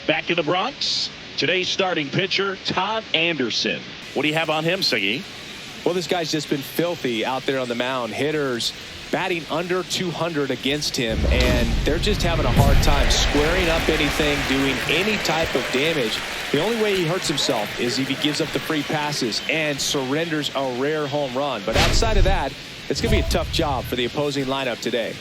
Back in the Bronx, today's starting pitcher, Todd Anderson. What do you have on him, Siggy? Well, this guy's just been filthy out there on the mound. Hitters batting under 200 against him, and they're just having a hard time squaring up anything, doing any type of damage. The only way he hurts himself is if he gives up the free passes and surrenders a rare home run. But outside of that, it's going to be a tough job for the opposing lineup today.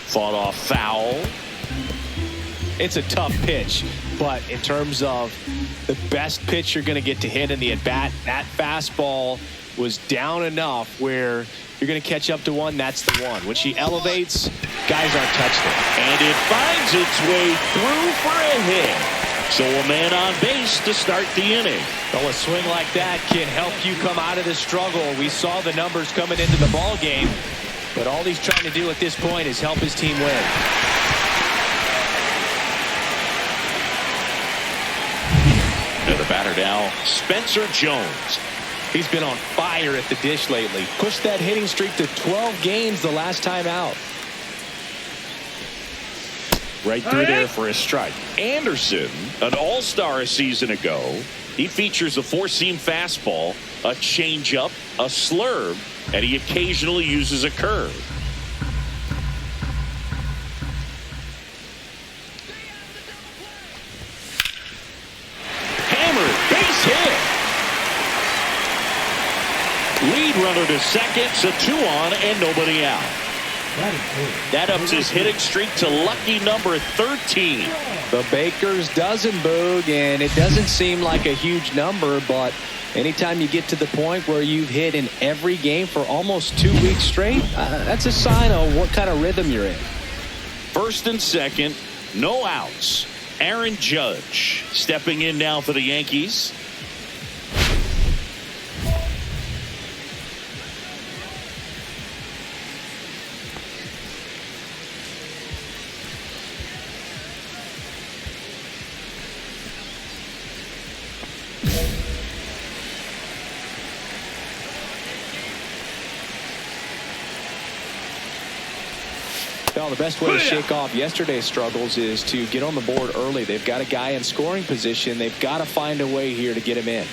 Fought off foul. It's a tough pitch, but in terms of the best pitch you're going to get to hit in the at-bat, that fastball was down enough where you're going to catch up to one. That's the one. When she elevates, guys aren't touched it. And it finds its way through for a hit. So a man on base to start the inning. Well, a swing like that can help you come out of the struggle. We saw the numbers coming into the ball game. But all he's trying to do at this point is help his team win. And the batter now, Spencer Jones. He's been on fire at the dish lately. Pushed that hitting streak to 12 games the last time out. Right through there for a strike. Anderson, an all-star a season ago. He features a four-seam fastball, a changeup, a slurve, and he occasionally uses a curve. Hammered, base hit. Lead runner to second, so 2 on and nobody out. That ups his hitting streak to lucky number 13. The Baker's dozen, Boog, and it doesn't seem like a huge number, but anytime you get to the point where you've hit in every game for almost 2 weeks straight, that's a sign of what kind of rhythm you're in. First and second, no outs. Aaron Judge stepping in now for the Yankees. Well, the best way to shake off yesterday's struggles is to get on the board early. They've got a guy in scoring position. They've got to find a way here to get him in.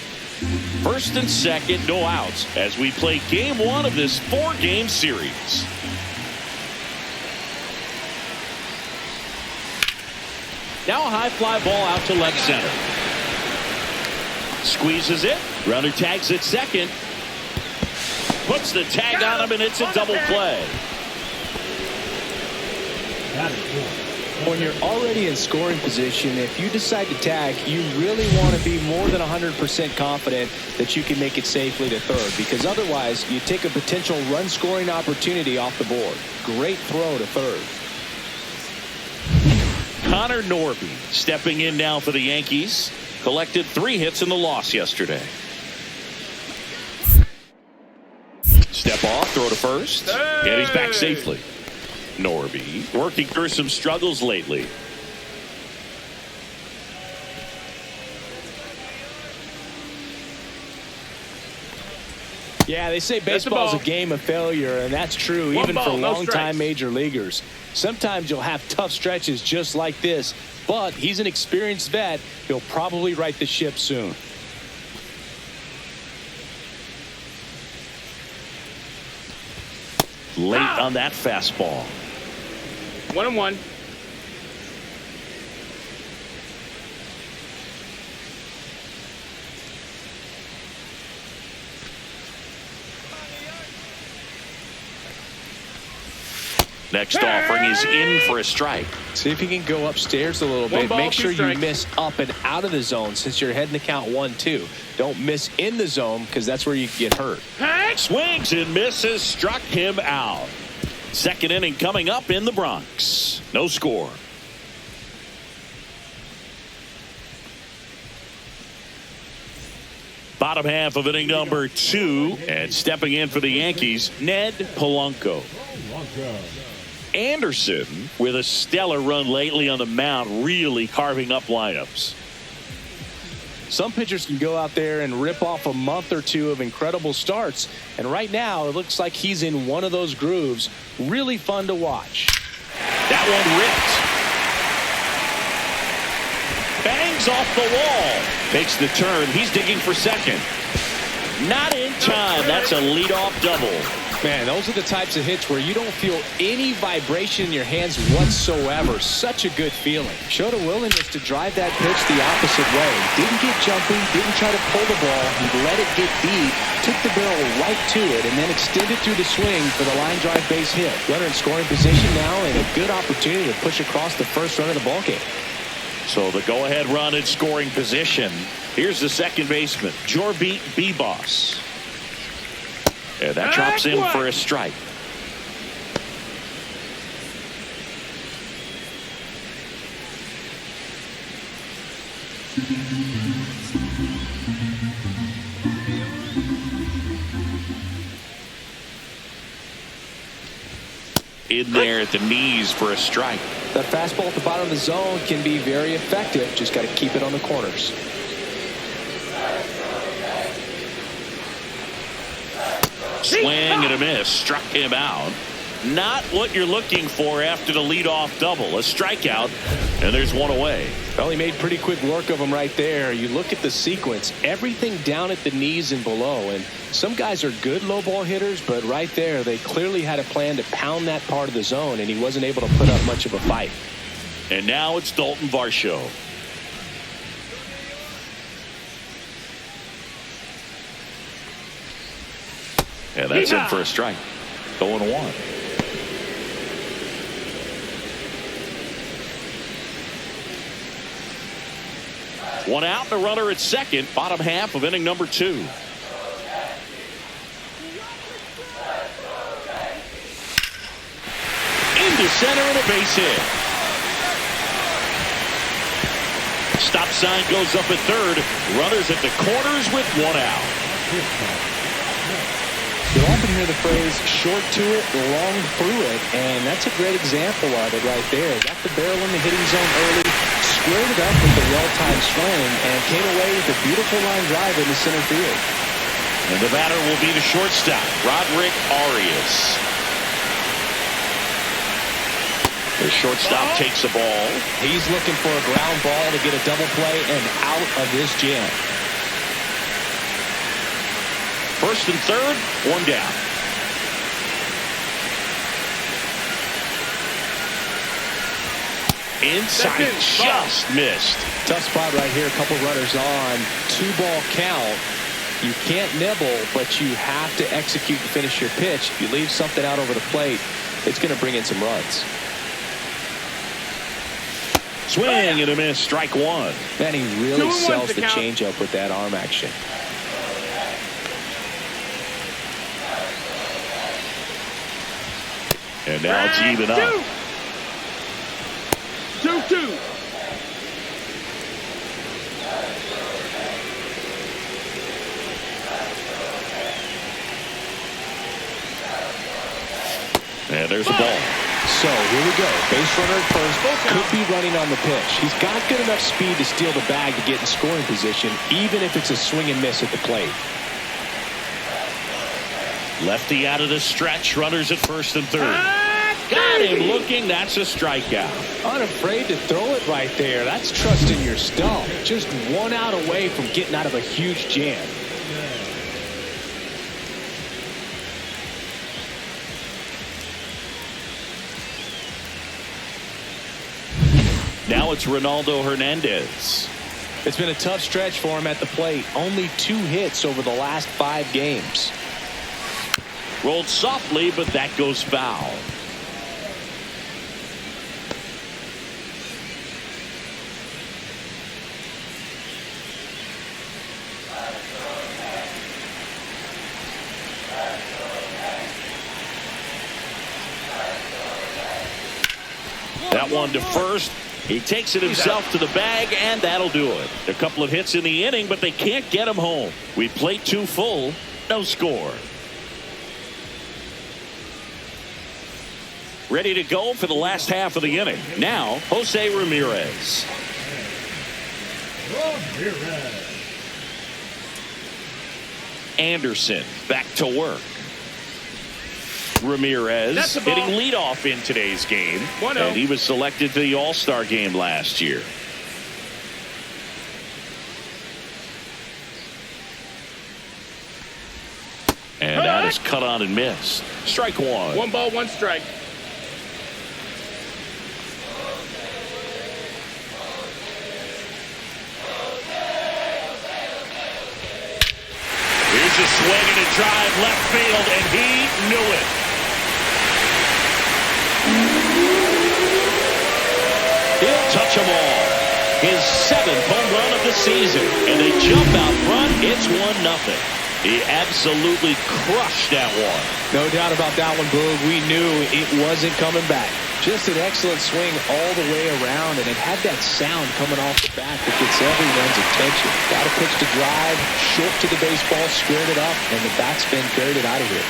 First and second, no outs as we play game 1 of this 4-game series. Now a high fly ball out to left center. Squeezes it. Runner tags at second. Puts the tag on him, and it's a double play. When you're already in scoring position, if you decide to tag, you really want to be more than 100% confident that you can make it safely to third, because otherwise you take a potential run scoring opportunity off the board. Great throw to third. Connor Norby stepping in now for the Yankees. Collected 3 hits in the loss yesterday. Step off, throw to first, and he's back safely. Norby working through some struggles lately. Yeah, they say baseball's a game of failure, and that's true even for long-time major leaguers. Sometimes you'll have tough stretches just like this, but he's an experienced vet. He'll probably right the ship soon. Late on that fastball. 1-1. Next offering is in for a strike. See if you can go upstairs a little bit. Make sure you miss up and out of the zone since you're heading to count 1-2. Don't miss in the zone because that's where you can get hurt. Swings and misses, struck him out. Second inning coming up in the Bronx. No score. Bottom half of inning number 2, and stepping in for the Yankees, Ned Polanco. Anderson, with a stellar run lately on the mound, really carving up lineups. Some pitchers can go out there and rip off a month or two of incredible starts. And right now, it looks like he's in one of those grooves. Really fun to watch. That one ripped. Bangs off the wall. Makes the turn. He's digging for second. Not in time. That's a leadoff double. Man, those are the types of hits where you don't feel any vibration in your hands whatsoever. Such a good feeling. Showed a willingness to drive that pitch the opposite way. Didn't get jumpy, didn't try to pull the ball. He let it get deep, took the barrel right to it, and then extended through the swing for the line drive base hit. Runner in scoring position now, and a good opportunity to push across the first run of the ballgame. So the go-ahead run in scoring position. Here's the second baseman, Jorbeat B-Boss. And that drops in for a strike. In there at the knees for a strike. That fastball at the bottom of the zone can be very effective. Just got to keep it on the corners. Swing and a miss. Struck him out. Not what you're looking for after the leadoff double. A strikeout, and there's one away. Well, he made pretty quick work of him right there. You look at the sequence, everything down at the knees and below. And some guys are good low ball hitters, but right there, they clearly had a plan to pound that part of the zone, and he wasn't able to put up much of a fight. And now it's Dalton Varsho. And that's in for a strike. 0-1. One out and a runner at second. Bottom half of inning number 2. Into center and a base hit. Stop sign goes up at third. Runners at the corners with one out. You'll often hear the phrase short to it, long through it, and that's a great example of it right there. Got the barrel in the hitting zone early, squared it up with a well-timed swing, and came away with a beautiful line drive into center field. And the batter will be the shortstop, Roderick Arias. The shortstop takes the ball. He's looking for a ground ball to get a double play and out of this jam. First and third, one down. Inside, just missed. Tough spot right here. A couple runners on. 2-ball count. You can't nibble, but you have to execute and finish your pitch. If you leave something out over the plate, it's going to bring in some runs. Swing and a miss. Strike one. Man, he really sells the changeup with that arm action. And now it's even up. 2-2. And there's the ball. So here we go. Base runner at first. Could be running on the pitch. He's got good enough speed to steal the bag to get in scoring position, even if it's a swing and miss at the plate. Lefty out of the stretch. Runners at first and third. Got him looking. That's a strikeout. Unafraid to throw it right there. That's trusting your stump. Just one out away from getting out of a huge jam. Now it's Ronaldo Hernandez. It's been a tough stretch for him at the plate. Only 2 hits over the last 5 games. Rolled softly, but that goes foul. That one to first. He takes it himself to the bag, and that'll do it. A couple of hits in the inning, but they can't get him home. We played 2 full. No score. ready to go for the last half of the inning. Now, Jose Ramirez. Anderson back to work. Ramirez hitting leadoff in today's game. And he was selected to the All-Star game last year. And that is cut on and missed. Strike one. 1 ball, 1 strike. Here's a swing and a drive left field, and he knew it. He'll touch them all. His 7th home run of the season, and they jump out front. It's 1-0. He absolutely crushed that one. No doubt about that one, Boog. We knew it wasn't coming back. Just an excellent swing all the way around, and it had that sound coming off the bat that gets everyone's attention. Got a pitch to drive, short to the baseball, squared it up, and the batsman carried it out of here.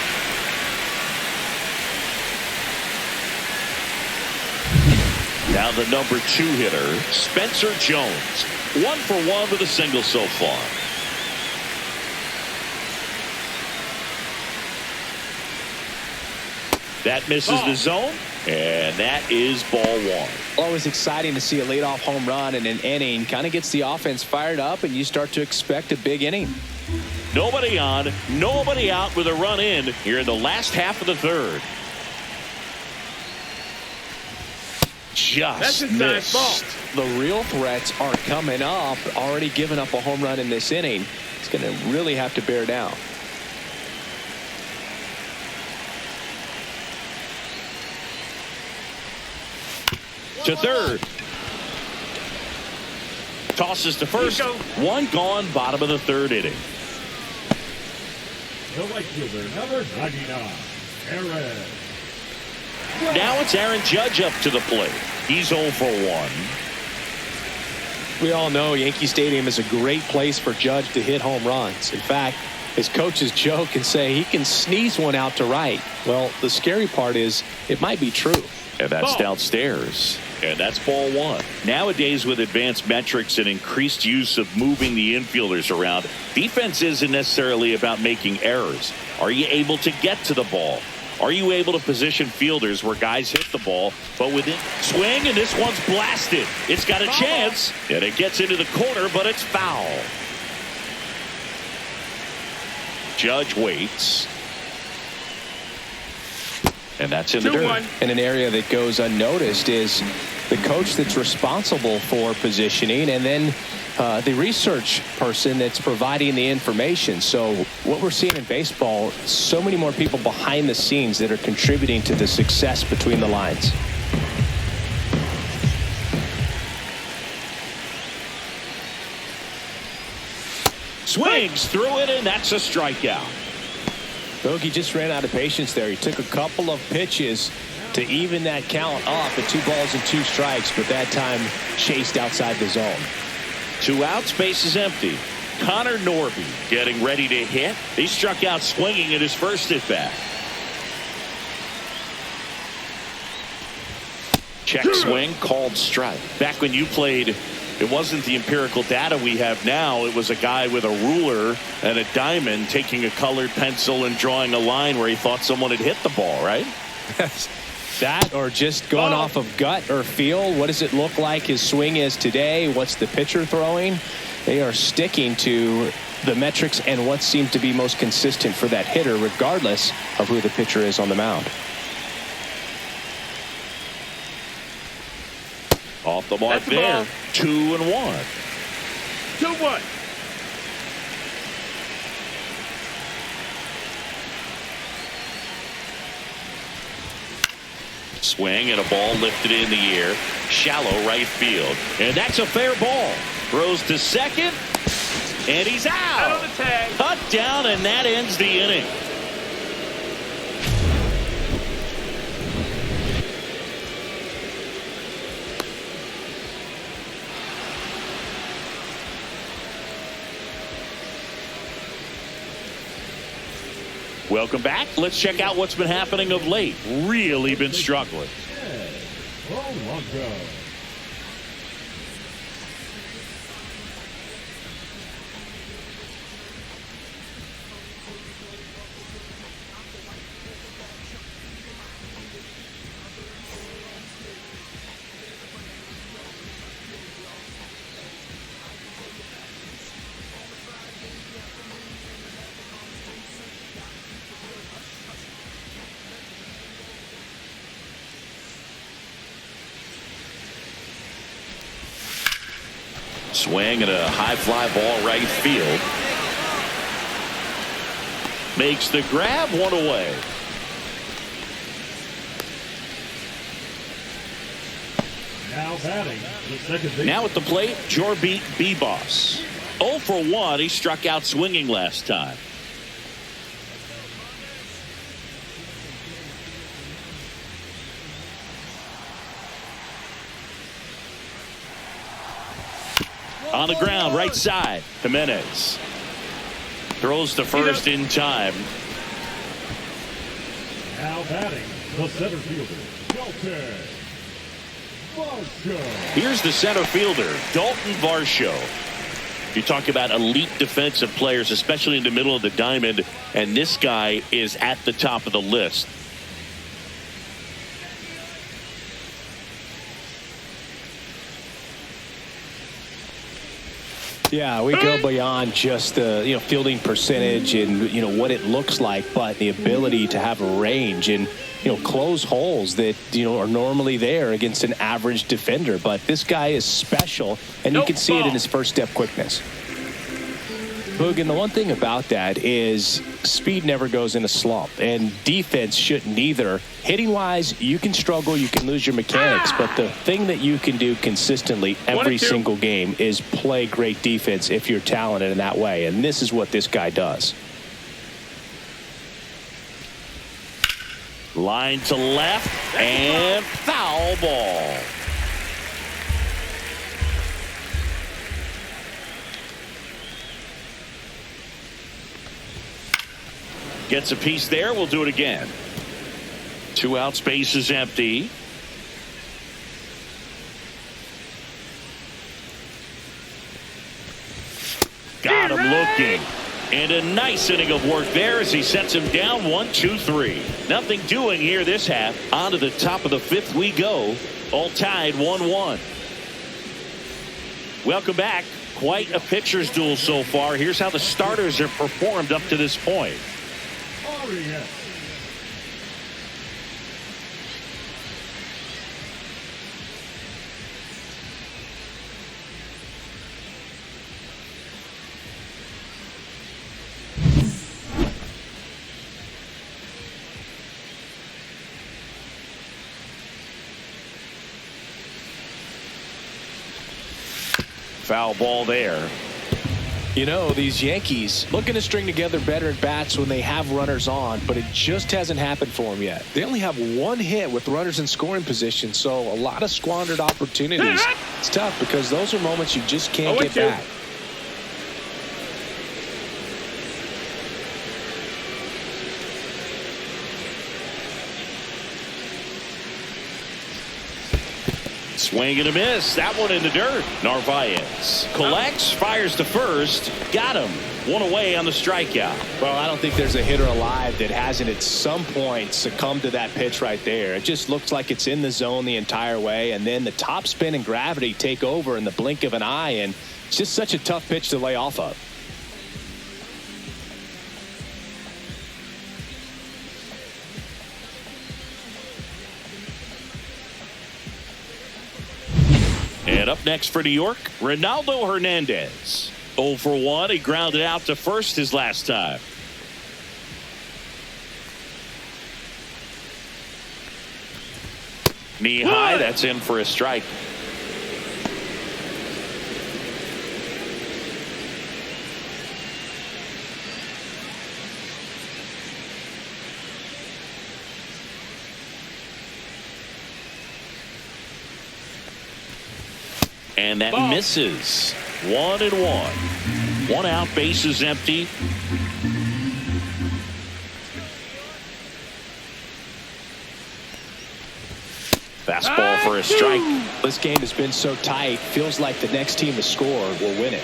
Now the number 2 hitter, Spencer Jones. 1 for 1 with a single so far. That misses the zone, and that is ball 1. Always exciting to see a leadoff home run in an inning. Kind of gets the offense fired up, and you start to expect a big inning. Nobody on, nobody out with a run in here in the last half of the 3rd. Just missed. Nice ball. The real threats are coming up. Already given up a home run in this inning. It's going to really have to bear down. To 3rd. Tosses to 1st. 1 gone, bottom of the 3rd inning. The right fielder, number 99, Aaron. Now it's Aaron Judge up to the plate. He's 0 for 1. We all know Yankee Stadium is a great place for Judge to hit home runs. In fact, his coaches joke and say he can sneeze one out to right. Well, the scary part is it might be true. And that's downstairs. And that's ball 1. Nowadays, with advanced metrics and increased use of moving the infielders around, defense isn't necessarily about making errors. Are you able to get to the ball? Are you able to position fielders where guys hit the ball, but within swing, and this one's blasted. It's got a chance, and it gets into the corner, but it's foul. Judge waits. And that's in the dirt. And an area that goes unnoticed is the coach that's responsible for positioning, and then the research person that's providing the information. So what we're seeing in baseball, so many more people behind the scenes that are contributing to the success between the lines. Swings through it, and that's a strikeout. Bogey just ran out of patience there. He took a couple of pitches to even that count up at 2 balls and 2 strikes, but that time chased outside the zone. 2 outs, base is empty. Connor Norby getting ready to hit. He struck out swinging at his first at bat. Check swing, called strike. Back when you played, it wasn't the empirical data we have now. It was a guy with a ruler and a diamond taking a colored pencil and drawing a line where he thought someone had hit the ball, right? That, or just going off of gut or feel. What does it look like his swing is today? What's the pitcher throwing? They are sticking to the metrics and what seemed to be most consistent for that hitter, regardless of who the pitcher is on the mound. Off the mark there. 2-1. 2-1. Swing and a ball lifted in the air. Shallow right field. And that's a fair ball. Throws to second. And he's out. Out of the tag. Cut down, and that ends the inning. Welcome back. Let's check out what's been happening of late. Really been struggling. Swing and a high fly ball right field. Makes the grab, one away. Now batting, the second base. Now at the plate, Jorbeat B-Boss. 0 for 1. He struck out swinging last time. On the ground, right side. Jimenez throws to first in time. Now batting, the center fielder, Dalton Varsho. Here's the center fielder, Dalton Varsho. You talk about elite defensive players, especially in the middle of the diamond, and this guy is at the top of the list. Yeah, we go beyond just the fielding percentage and what it looks like, but the ability to have a range and close holes that are normally there against an average defender. But this guy is special, and you can see it in his first step quickness. Boog, and the one thing about that is speed never goes in a slump, and defense shouldn't either. Hitting wise, you can struggle, you can lose your mechanics, but the thing that you can do consistently every single game is play great defense if you're talented in that way, and this is what this guy does. Line to left and foul ball. Gets a piece there. We'll do it again. 2 out, space is empty. Got him looking. And a nice inning of work there as he sets him down 1-2-3. Nothing doing here this half. On to the top of the 5th we go. All tied 1-1. Welcome back. Quite a pitcher's duel so far. Here's how the starters have performed up to this point. Foul ball there. These Yankees looking to string together better at bats when they have runners on, but it just hasn't happened for them yet. They only have 1 hit with runners in scoring position, so a lot of squandered opportunities. It's tough because those are moments you just can't get back. Swing and a miss. That one in the dirt. Narvaez collects, fires to first. Got him. 1 away on the strikeout. Well, I don't think there's a hitter alive that hasn't at some point succumbed to that pitch right there. It just looks like it's in the zone the entire way, and then the top spin and gravity take over in the blink of an eye, and it's just such a tough pitch to lay off of. And up next for New York, Ronaldo Hernandez. 0 for 1. He grounded out to first his last time. Knee high. That's in for a strike. And that misses. 1-1. 1 out, bases empty. Fastball for a strike. This game has been so tight. Feels like the next team to score will win it.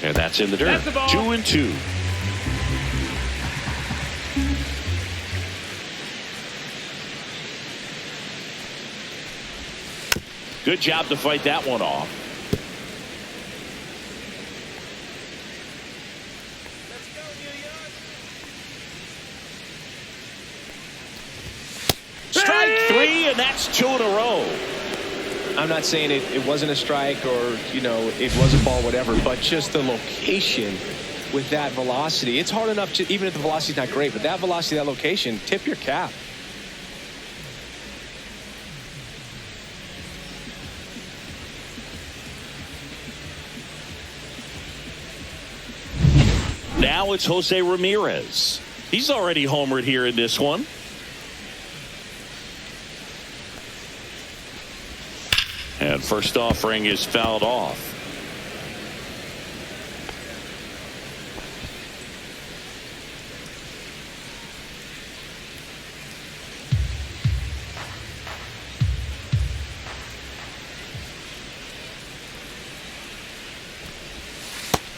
And that's in the dirt. 2-2. Good job to fight that one off. Strike 3, and that's 2 in a row. I'm not saying it wasn't a strike or, you know, it was a ball, whatever, but just the location with that velocity. It's hard enough to, even if the velocity's not great, but that velocity, that location, tip your cap. Now it's Jose Ramirez. He's already homered here in this one. And first offering is fouled off.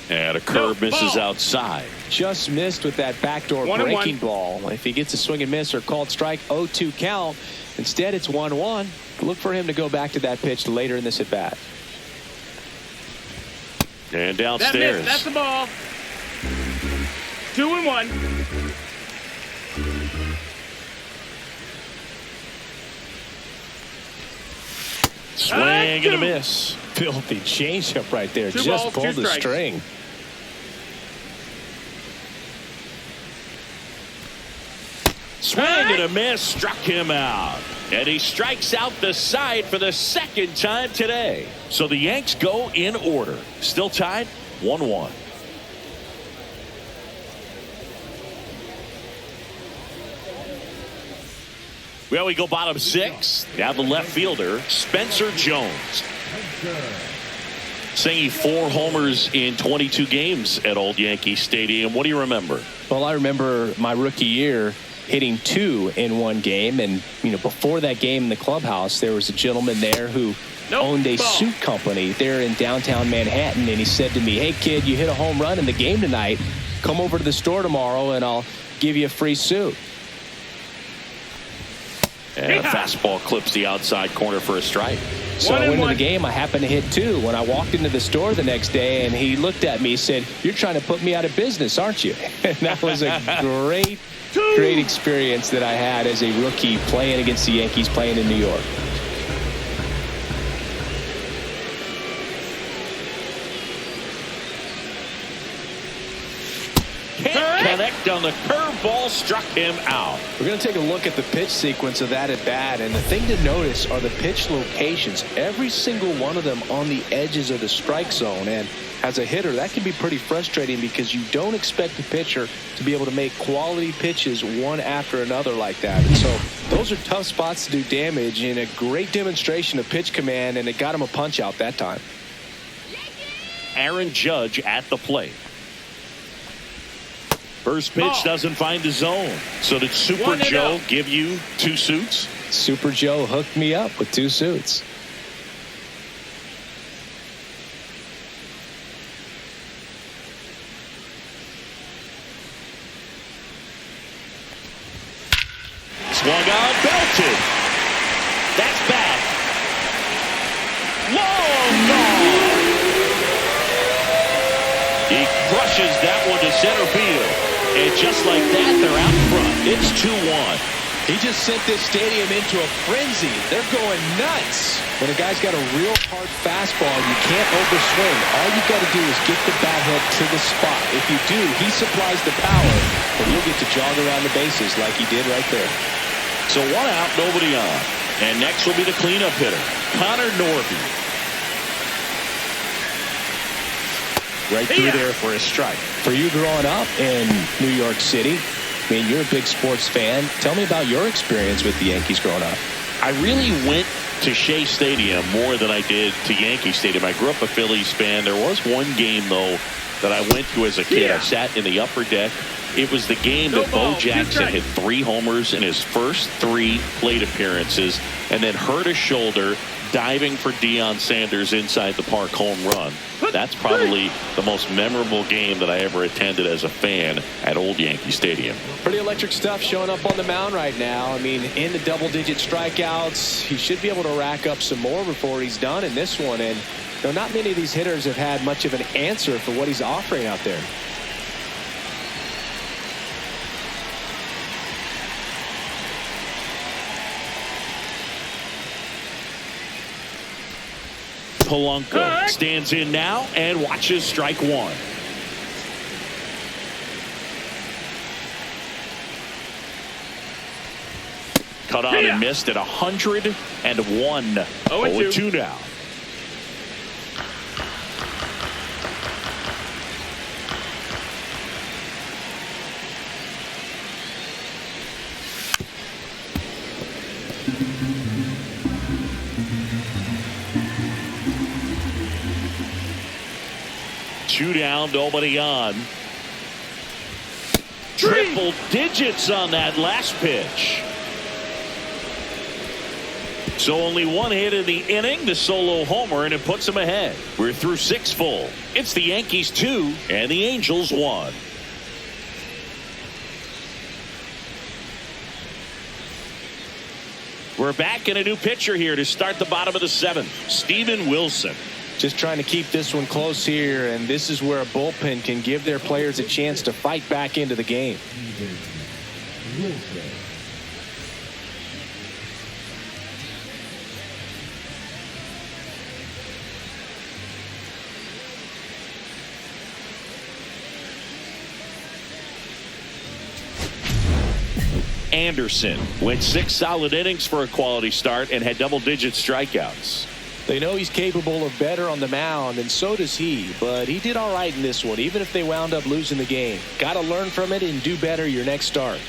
And a curve misses outside. Just missed with that backdoor breaking ball. If he gets a swing and miss or called strike, 0-2 count. Instead, it's 1-1. Look for him to go back to that pitch later in this at bat. And downstairs. That's the ball. 2-1. Swing and a miss. Filthy changeup right there. Two Just balls, pulled the strikes. string. Swing and a miss, struck him out. And he strikes out the side for the second time today. So the Yanks go in order. Still tied 1-1. Well, we go bottom 6. Now the left fielder, Spencer Jones. Singing 4 homers in 22 games at Old Yankee Stadium. What do you remember? Well, I remember my rookie year hitting 2 in one game. And, you know, before that game in the clubhouse, there was a gentleman there who owned a suit company there in downtown Manhattan. And he said to me, hey, kid, you hit a home run in the game tonight. Come over to the store tomorrow and I'll give you a free suit. And a fastball clips the outside corner for a strike. So I went to the game. I happened to hit 2. When I walked into the store the next day, and he looked at me and said, you're trying to put me out of business, aren't you? And that was a great experience that I had as a rookie playing against the Yankees, playing in New York. Can't connect on the curveball, struck him out. We're going to take a look at the pitch sequence of that at bat, and the thing to notice are the pitch locations. Every single one of them on the edges of the strike zone, and as a hitter, that can be pretty frustrating because you don't expect the pitcher to be able to make quality pitches one after another like that. And so those are tough spots to do damage, and a great demonstration of pitch command, and it got him a punch out that time. Aaron Judge at the plate. First pitch doesn't find the zone. So did Super Joe give you 2 suits? Super Joe hooked me up with 2 suits. Swung on, belted. That's back. Long gone. He crushes that one to center field. And just like that, they're out front. It's 2-1. He just sent this stadium into a frenzy. They're going nuts. When a guy's got a real hard fastball, you can't overswing. All you got to do is get the bat head to the spot. If you do, he supplies the power, and you'll get to jog around the bases like he did right there. So 1 out, nobody on. And next will be the cleanup hitter, Connor Norby. Right through there for a strike. For you growing up in New York City, I mean, you're a big sports fan. Tell me about your experience with the Yankees growing up. I really went to Shea Stadium more than I did to Yankee Stadium. I grew up a Phillies fan. There was one game, though, that I went to as a kid. I sat in the upper deck. It was the game that Bo Jackson hit 3 homers in his first 3 plate appearances and then hurt his shoulder diving for Deion Sanders inside the park home run. That's probably the most memorable game that I ever attended as a fan at Old Yankee Stadium. Pretty electric stuff showing up on the mound right now. I mean, in the double-digit strikeouts, he should be able to rack up some more before he's done in this one. And not many of these hitters have had much of an answer for what he's offering out there. Polanco stands in now and watches strike 1. Cut on and missed at 101. 0-2 now. Two down, nobody on. Triple digits on that last pitch. So only 1 hit in the inning, the solo homer, and it puts them ahead. We're through 6 full. It's the Yankees 2 and the Angels 1. We're back in a new pitcher here to start the bottom of the 7th. Steven Wilson. Just trying to keep this one close here, and this is where a bullpen can give their players a chance to fight back into the game. Anderson went 6 solid innings for a quality start and had double-digit strikeouts. They know he's capable of better on the mound, and so does he. But he did all right in this one, even if they wound up losing the game. Got to learn from it and do better your next start.